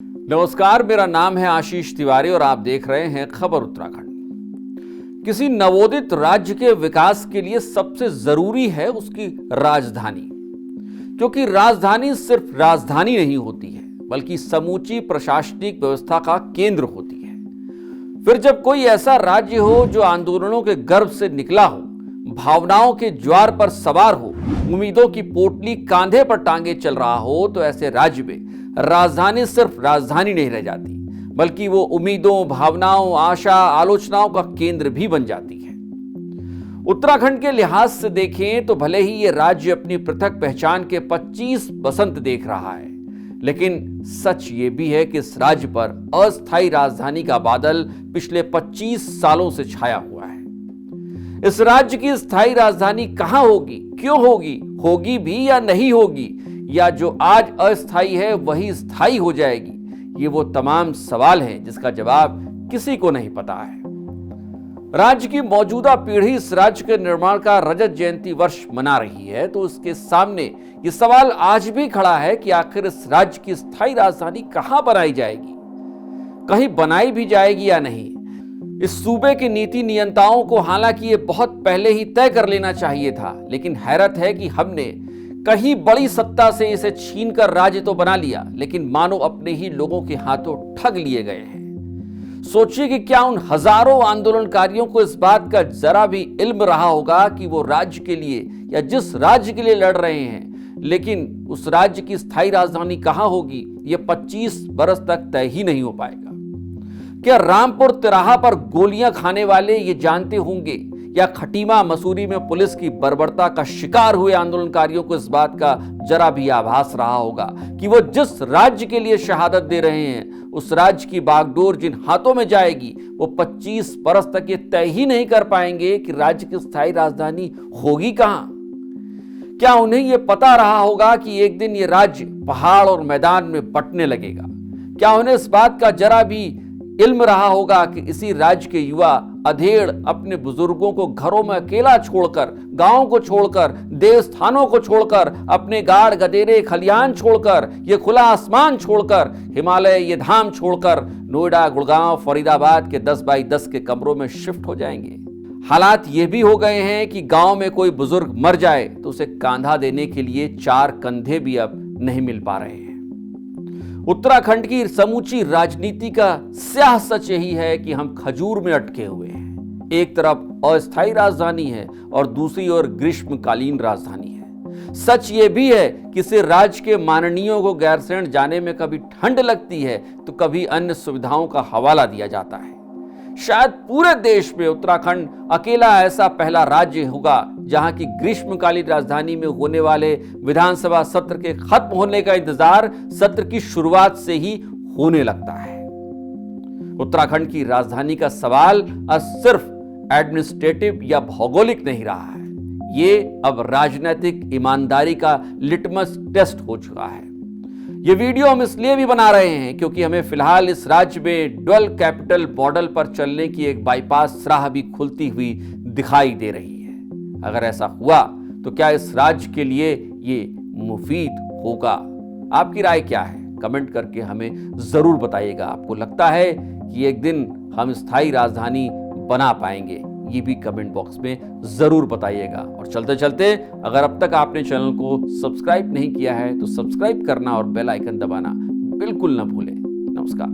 नमस्कार, मेरा नाम है आशीष तिवारी और आप देख रहे हैं खबर उत्तराखंड। किसी नवोदित राज्य के विकास के लिए सबसे जरूरी है उसकी राजधानी, क्योंकि राजधानी सिर्फ राजधानी नहीं होती है बल्कि समूची प्रशासनिक व्यवस्था का केंद्र होती है। फिर जब कोई ऐसा राज्य हो जो आंदोलनों के गर्भ से निकला हो, भावनाओं के ज्वार पर सवार हो, उम्मीदों की पोटली कांधे पर टांगे चल रहा हो, तो ऐसे राज्य में राजधानी सिर्फ राजधानी नहीं रह जाती बल्कि वो उम्मीदों, भावनाओं, आशा, आलोचनाओं का केंद्र भी बन जाती है। उत्तराखंड के लिहाज से देखें तो भले ही ये राज्य अपनी पृथक पहचान के 25 बसंत देख रहा है, लेकिन सच ये भी है कि इस राज्य पर अस्थायी राजधानी का बादल पिछले 25 सालों से छाया हुआ है। इस राज्य की स्थायी राजधानी कहां होगी, क्यों होगी, होगी भी या नहीं होगी, या जो आज अस्थायी है वही स्थायी हो जाएगी, ये वो तमाम सवाल हैं जिसका जवाब किसी को नहीं पता है। राज्य की मौजूदा पीढ़ी इस राज्य के निर्माण का रजत जयंती वर्ष मना रही है, तो उसके सामने ये सवाल आज भी खड़ा है कि आखिर इस राज्य की स्थायी राजधानी कहां बनाई जाएगी, कहीं बनाई भी जाएगी या नहीं। इस सूबे के नीति नियंताओं को हालांकि ये बहुत पहले ही तय कर लेना चाहिए था, लेकिन हैरत है कि हमने कहीं बड़ी सत्ता से इसे छीनकर राज्य तो बना लिया, लेकिन मानो अपने ही लोगों के हाथों ठग लिए गए हैं। सोचिए कि क्या उन हजारों आंदोलनकारियों को इस बात का जरा भी इल्म रहा होगा कि वो राज्य के लिए या जिस राज्य के लिए लड़ रहे हैं, लेकिन उस राज्य की स्थायी राजधानी कहां होगी, ये 25 बरस तक तय ही नहीं हो पाएगा। क्या रामपुर तिराहा पर गोलियां खाने वाले ये जानते होंगे, या खटीमा मसूरी में पुलिस की बर्बरता का शिकार हुए आंदोलनकारियों को इस बात का जरा भी आभास रहा होगा कि वो जिस राज्य के लिए शहादत दे रहे हैं, उस राज्य की बागडोर जिन हाथों में जाएगी, वो 25 बरस तक ये तय ही नहीं कर पाएंगे कि राज्य की स्थायी राजधानी होगी कहां। क्या उन्हें यह पता रहा होगा कि एक दिन ये राज्य पहाड़ और मैदान में बंटने लगेगा? क्या उन्हें इस बात का जरा भी इल्म रहा होगा कि इसी राज्य के युवा अधेड़ अपने बुजुर्गों को घरों में अकेला छोड़कर, गांवों को छोड़कर, देवस्थानों को छोड़कर, अपने गाड़ गदेरे खलियान छोड़कर, ये खुला आसमान छोड़कर, हिमालय ये धाम छोड़कर नोएडा, गुड़गांव, फरीदाबाद के 10 बाई 10 के कमरों में शिफ्ट हो जाएंगे। हालात ये भी हो गए हैं कि गांव में कोई बुजुर्ग मर जाए तो उसे कांधा देने के लिए 4 कंधे भी अब नहीं मिल पा रहे हैं। उत्तराखंड की समूची राजनीति का स्याह सच यही है कि हम खजूर में अटके हुए हैं। एक तरफ अस्थायी राजधानी है और दूसरी ओर ग्रीष्मकालीन राजधानी है। सच ये भी है कि इस राज्य के माननीयों को गैरसैंण जाने में कभी ठंड लगती है तो कभी अन्य सुविधाओं का हवाला दिया जाता है। शायद पूरे देश में उत्तराखंड अकेला ऐसा पहला राज्य होगा जहां की ग्रीष्मकालीन राजधानी में होने वाले विधानसभा सत्र के खत्म होने का इंतजार सत्र की शुरुआत से ही होने लगता है। उत्तराखंड की राजधानी का सवाल अब सिर्फ एडमिनिस्ट्रेटिव या भौगोलिक नहीं रहा है, ये अब राजनीतिक ईमानदारी का लिटमस टेस्ट हो चुका है। ये वीडियो हम इसलिए भी बना रहे हैं क्योंकि हमें फिलहाल इस राज्य में डुअल कैपिटल मॉडल पर चलने की एक बाईपास राह भी खुलती हुई दिखाई दे रही है। अगर ऐसा हुआ तो क्या इस राज्य के लिए ये मुफीद होगा? आपकी राय क्या है? कमेंट करके हमें जरूर बताइएगा। आपको लगता है कि एक दिन हम स्थायी राजधानी बना पाएंगे? ये भी कमेंट बॉक्स में जरूर बताइएगा। और चलते चलते अगर अब तक आपने चैनल को सब्सक्राइब नहीं किया है तो सब्सक्राइब करना और बेल आइकन दबाना बिल्कुल ना भूलें। नमस्कार।